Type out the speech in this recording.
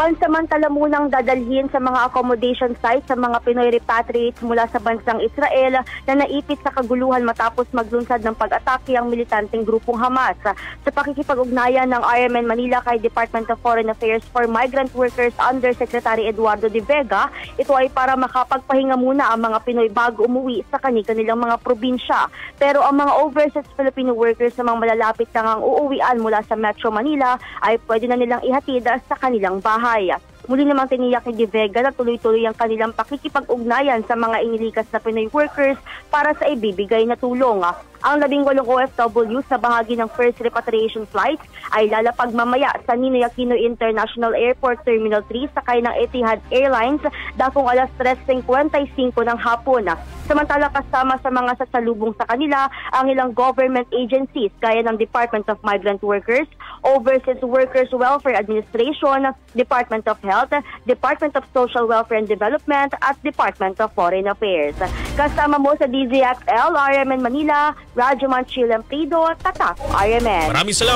pansamantala munang dadalhin sa mga accommodation sites sa mga Pinoy repatriates mula sa bansang Israel na naipit sa kaguluhan matapos maglunsad ng pag-atake ang militanteng grupong Hamas. Sa pakikipag-ugnayan ng RMN Manila kay Department of Foreign Affairs for Migrant Workers Under Secretary Eduardo de Vega, ito ay para makapagpahinga muna ang mga Pinoy bago umuwi sa kanilang mga probinsya. Pero ang mga overseas Filipino workers na mga malalapit lang ang uuwian mula sa Metro Manila ay pwede na nilang ihatid sa kanilang bahay. Muli namang tiniyak ni De Vega na tuloy-tuloy ang kanilang pakikipag-ugnayan sa mga inilikas na Pinoy workers para sa ibibigay na tulong. Ang 18 OFW sa bahagi ng first repatriation flights ay lalapag mamaya sa Ninoy Aquino International Airport Terminal 3 sakay ng Etihad Airlines dakong alas 3:55 ng hapon. Samantala kasama sa mga sasalubong sa kanila ang ilang government agencies gaya ng Department of Migrant Workers, Overseas Workers Welfare Administration, Department of Health, Department of Social Welfare and Development at Department of Foreign Affairs. Kasama mo sa DZXL, RMN Manila, Radyo Manchil Amplido, Tatak, RMN. Maraming salamat.